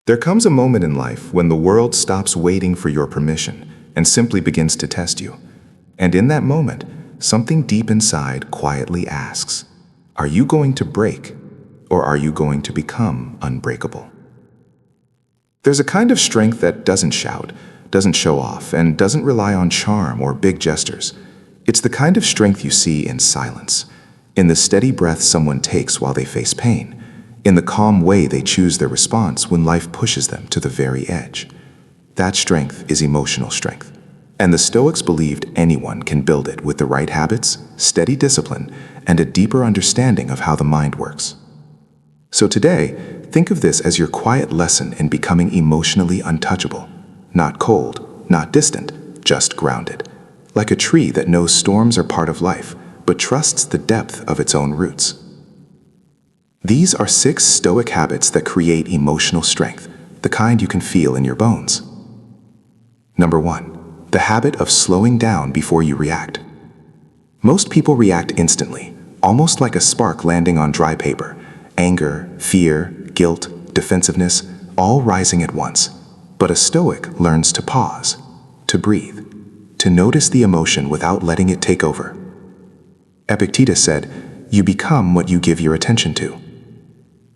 There comes a moment in life when the world stops waiting for your permission and simply begins to test you. And in that moment, something deep inside quietly asks, are you going to break, or are you going to become unbreakable? There's a kind of strength that doesn't shout, doesn't show off, and doesn't rely on charm or big gestures. It's the kind of strength you see in silence, in the steady breath someone takes while they face pain, in the calm way they choose their response when life pushes them to the very edge. That strength is emotional strength. And the Stoics believed anyone can build it with the right habits, steady discipline, and a deeper understanding of how the mind works. So today, think of this as your quiet lesson in becoming emotionally untouchable. Not cold, not distant, just grounded. Like a tree that knows storms are part of life, but trusts the depth of its own roots. These are 6 Stoic habits that create emotional strength, the kind you can feel in your bones. Number 1. The habit of slowing down before you react. Most people react instantly, almost like a spark landing on dry paper. Anger, fear, guilt, defensiveness, all rising at once. But a Stoic learns to pause, to breathe, to notice the emotion without letting it take over. Epictetus said, "You become what you give your attention to."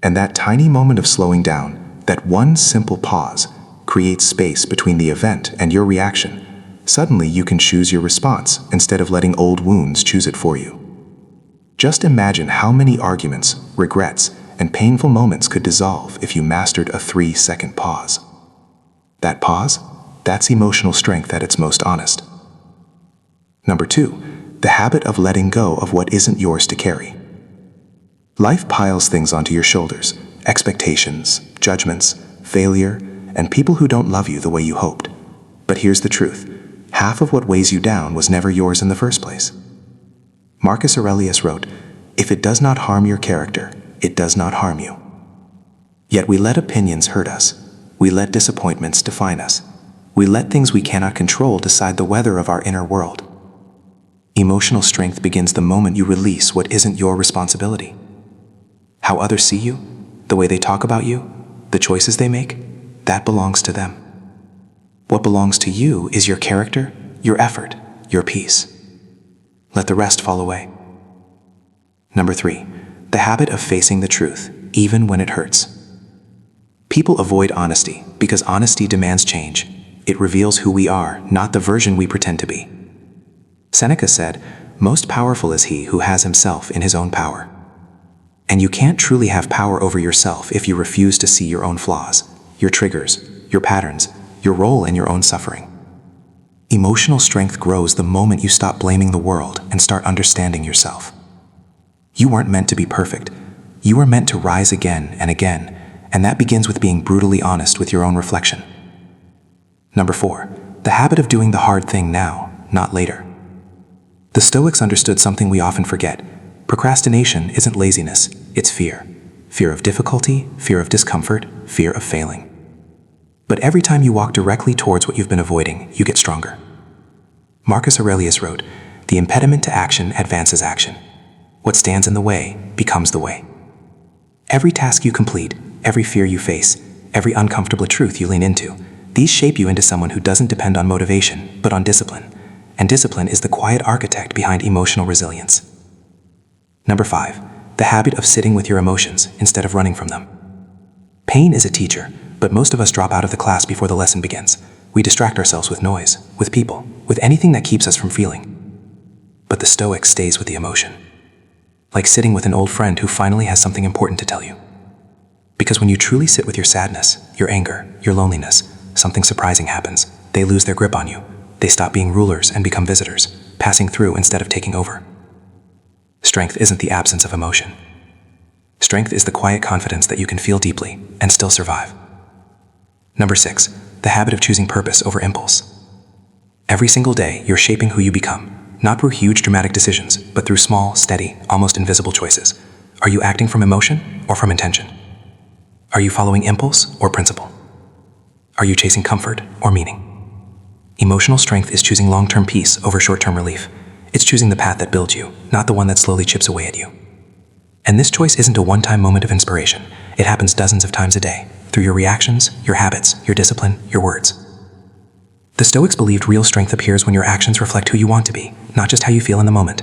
And that tiny moment of slowing down, that one simple pause, creates space between the event and your reaction. Suddenly you can choose your response instead of letting old wounds choose it for you. Just imagine how many arguments, regrets, and painful moments could dissolve if you mastered a 3-second pause. That pause, that's emotional strength at its most honest. Number 2, the habit of letting go of what isn't yours to carry. Life piles things onto your shoulders, expectations, judgments, failure, and people who don't love you the way you hoped. But here's the truth, half of what weighs you down was never yours in the first place. Marcus Aurelius wrote, "If it does not harm your character, it does not harm you." Yet we let opinions hurt us. We let disappointments define us. We let things we cannot control decide the weather of our inner world. Emotional strength begins the moment you release what isn't your responsibility. How others see you, the way they talk about you, the choices they make, that belongs to them. What belongs to you is your character, your effort, your peace. Let the rest fall away. Number 3, the habit of facing the truth, even when it hurts. People avoid honesty because honesty demands change. It reveals who we are, not the version we pretend to be. Seneca said, "Most powerful is he who has himself in his own power." And you can't truly have power over yourself if you refuse to see your own flaws, your triggers, your patterns, your role in your own suffering. Emotional strength grows the moment you stop blaming the world and start understanding yourself. You weren't meant to be perfect. You were meant to rise again and again, and that begins with being brutally honest with your own reflection. Number 4, the habit of doing the hard thing now, not later. The Stoics understood something we often forget. Procrastination isn't laziness, it's fear. Fear of difficulty, fear of discomfort, fear of failing. But every time you walk directly towards what you've been avoiding, you get stronger. Marcus Aurelius wrote, "The impediment to action advances action. What stands in the way becomes the way." Every task you complete, every fear you face, every uncomfortable truth you lean into, these shape you into someone who doesn't depend on motivation, but on discipline. And discipline is the quiet architect behind emotional resilience. Number 5, the habit of sitting with your emotions instead of running from them. Pain is a teacher, but most of us drop out of the class before the lesson begins. We distract ourselves with noise, with people, with anything that keeps us from feeling. But the Stoic stays with the emotion. Like sitting with an old friend who finally has something important to tell you. Because when you truly sit with your sadness, your anger, your loneliness, something surprising happens. They lose their grip on you. They stop being rulers and become visitors, passing through instead of taking over. Strength isn't the absence of emotion. Strength is the quiet confidence that you can feel deeply and still survive. Number 6, the habit of choosing purpose over impulse. Every single day, you're shaping who you become, not through huge dramatic decisions, but through small, steady, almost invisible choices. Are you acting from emotion or from intention? Are you following impulse or principle? Are you chasing comfort or meaning? Emotional strength is choosing long-term peace over short-term relief. It's choosing the path that builds you, not the one that slowly chips away at you. And this choice isn't a one-time moment of inspiration. It happens dozens of times a day, through your reactions, your habits, your discipline, your words. The Stoics believed real strength appears when your actions reflect who you want to be, not just how you feel in the moment.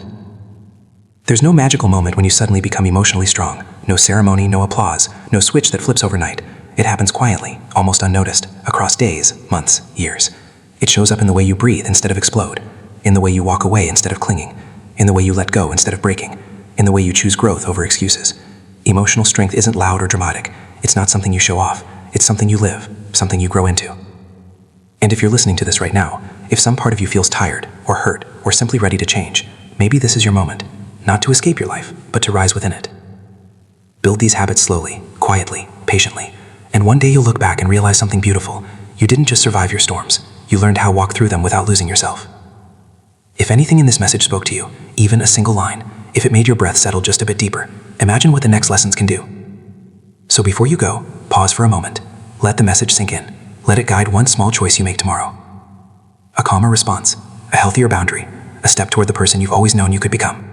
There's no magical moment when you suddenly become emotionally strong, no ceremony, no applause, no switch that flips overnight. It happens quietly, almost unnoticed, across days, months, years. It shows up in the way you breathe instead of explode, in the way you walk away instead of clinging, in the way you let go instead of breaking, in the way you choose growth over excuses. Emotional strength isn't loud or dramatic. It's not something you show off. It's something you live, something you grow into. And if you're listening to this right now, if some part of you feels tired, or hurt, or simply ready to change, maybe this is your moment, not to escape your life, but to rise within it. Build these habits slowly, quietly, patiently, and one day you'll look back and realize something beautiful. You didn't just survive your storms, you learned how to walk through them without losing yourself. If anything in this message spoke to you, even a single line, if it made your breath settle just a bit deeper, imagine what the next lessons can do. So before you go, pause for a moment. Let the message sink in. Let it guide one small choice you make tomorrow. A calmer response, a healthier boundary, a step toward the person you've always known you could become.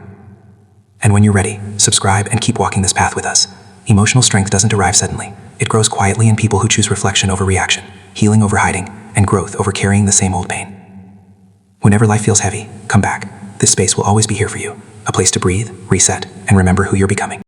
And when you're ready, subscribe and keep walking this path with us. Emotional strength doesn't arrive suddenly. It grows quietly in people who choose reflection over reaction, healing over hiding, and growth over carrying the same old pain. Whenever life feels heavy, come back. This space will always be here for you, a place to breathe, reset, and remember who you're becoming.